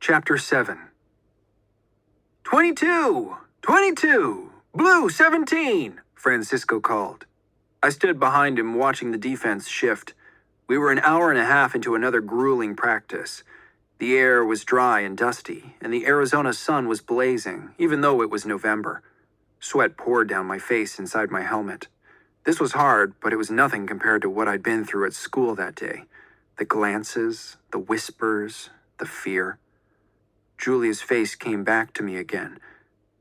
Chapter 7. 22! 22! Blue 17! Francisco called. I stood behind him watching the defense shift. We were an hour and a half into another grueling practice. The air was dry and dusty, and the Arizona sun was blazing, even though it was November. Sweat poured down my face inside my helmet. This was hard, but it was nothing compared to what I'd been through at school that day. The glances, the whispers, the fear. Julia's face came back to me again.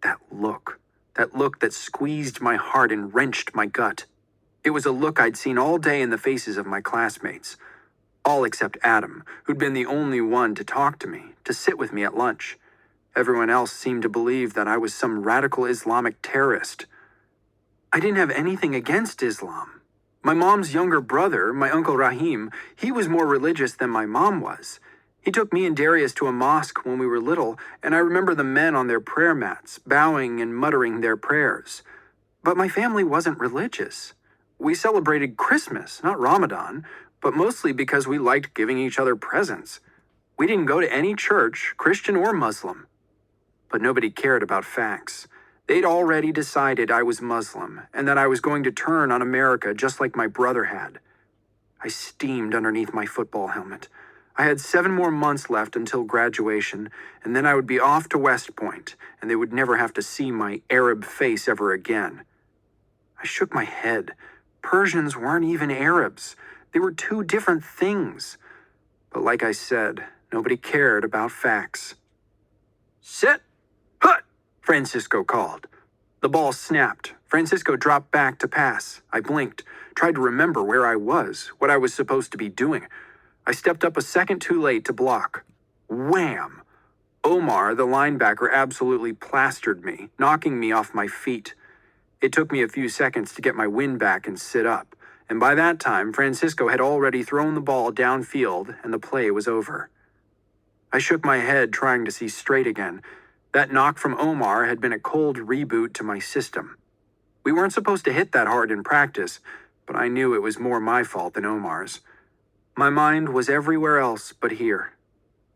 That look that squeezed my heart and wrenched my gut. It was a look I'd seen all day in the faces of my classmates. All except Adam, who'd been the only one to talk to me, to sit with me at lunch. Everyone else seemed to believe that I was some radical Islamic terrorist. I didn't have anything against Islam. My mom's younger brother, my Uncle Rahim, he was more religious than my mom was. He took me and Darius to a mosque when we were little, and I remember the men on their prayer mats, bowing and muttering their prayers. But my family wasn't religious. We celebrated Christmas, not Ramadan, but mostly because we liked giving each other presents. We didn't go to any church, Christian or Muslim. But nobody cared about facts. They'd already decided I was Muslim, and that I was going to turn on America just like my brother had. I steamed underneath my football helmet. I had 7 more months left until graduation, and then I would be off to West Point, and they would never have to see my Arab face ever again. I shook my head. Persians weren't even Arabs. They were 2 different things. But like I said, nobody cared about facts. Sit! Hut! Francisco called. The ball snapped. Francisco dropped back to pass. I blinked, tried to remember where I was, what I was supposed to be doing. I stepped up a second too late to block. Wham! Omar, the linebacker, absolutely plastered me, knocking me off my feet. It took me a few seconds to get my wind back and sit up, and by that time, Francisco had already thrown the ball downfield and the play was over. I shook my head, trying to see straight again. That knock from Omar had been a cold reboot to my system. We weren't supposed to hit that hard in practice, but I knew it was more my fault than Omar's. My mind was everywhere else but here.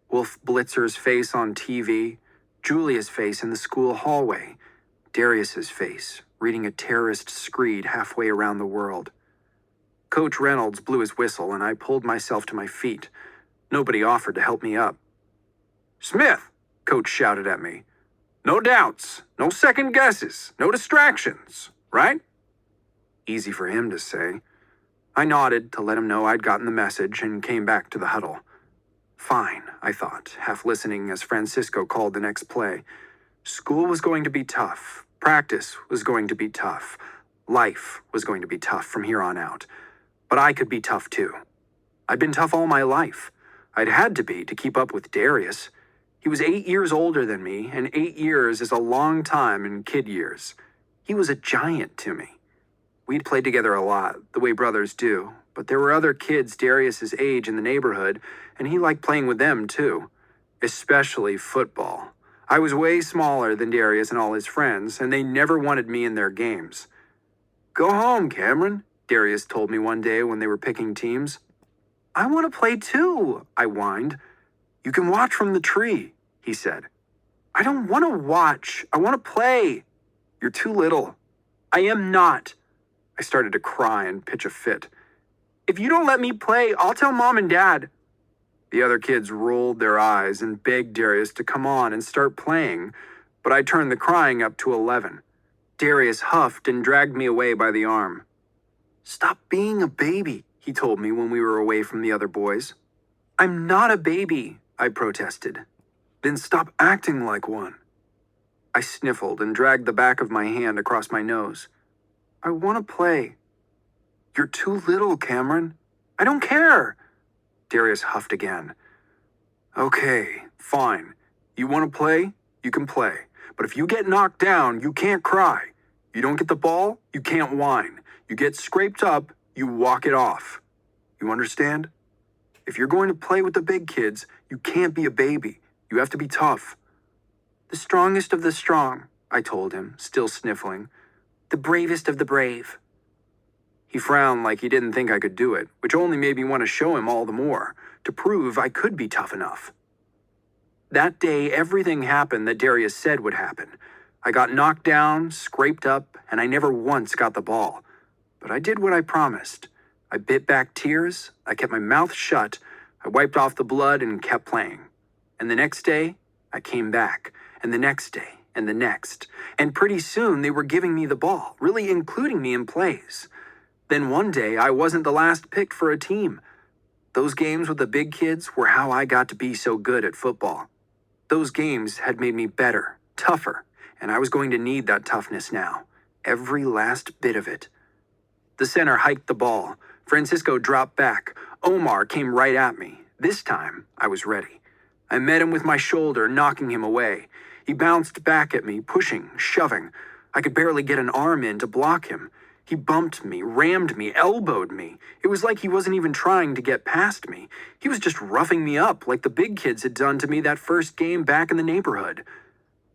Wolf Blitzer's face on TV, Julia's face in the school hallway, Darius's face reading a terrorist screed halfway around the world. Coach Reynolds blew his whistle and I pulled myself to my feet. Nobody offered to help me up. "Smith!" Coach shouted at me. "No doubts, no second guesses, no distractions, right?" Easy for him to say. I nodded to let him know I'd gotten the message and came back to the huddle. Fine, I thought, half listening as Francisco called the next play. School was going to be tough. Practice was going to be tough. Life was going to be tough from here on out. But I could be tough too. I'd been tough all my life. I'd had to be to keep up with Darius. He was 8 years older than me, and 8 years is a long time in kid years. He was a giant to me. We'd played together a lot, the way brothers do, but there were other kids Darius's age in the neighborhood, and he liked playing with them too, especially football. I was way smaller than Darius and all his friends, and they never wanted me in their games. "Go home, Cameron," Darius told me one day when they were picking teams. "I want to play too," I whined. "You can watch from the tree," he said. "I don't want to watch. I want to play." "You're too little." "I am not." I started to cry and pitch a fit. "If you don't let me play, I'll tell Mom and Dad." The other kids rolled their eyes and begged Darius to come on and start playing, but I turned the crying up to 11. Darius huffed and dragged me away by the arm. "Stop being a baby," he told me when we were away from the other boys. "I'm not a baby," I protested. "Then stop acting like one." I sniffled and dragged the back of my hand across my nose. "I want to play." "You're too little, Cameron." "I don't care." Darius huffed again. "Okay, fine. You want to play? You can play. But if you get knocked down, you can't cry. You don't get the ball, you can't whine. You get scraped up, you walk it off. You understand? If you're going to play with the big kids, you can't be a baby. You have to be tough." "The strongest of the strong," I told him, still sniffling. "The bravest of the brave." He frowned like he didn't think I could do it, which only made me want to show him all the more, to prove I could be tough enough. That day, everything happened that Darius said would happen. I got knocked down, scraped up, and I never once got the ball. But I did what I promised. I bit back tears, I kept my mouth shut, I wiped off the blood and kept playing. And the next day, I came back, and the next day, and the next. And pretty soon they were giving me the ball, really including me in plays. Then one day, I wasn't the last picked for a team. Those games with the big kids were how I got to be so good at football. Those games had made me better, tougher, and I was going to need that toughness now. Every last bit of it. The center hiked the ball. Francisco dropped back. Omar came right at me. This time, I was ready. I met him with my shoulder, knocking him away. He bounced back at me, pushing, shoving. I could barely get an arm in to block him. He bumped me, rammed me, elbowed me. It was like he wasn't even trying to get past me. He was just roughing me up like the big kids had done to me that first game back in the neighborhood.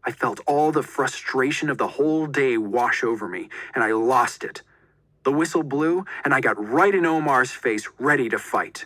I felt all the frustration of the whole day wash over me, and I lost it. The whistle blew, and I got right in Omar's face, ready to fight.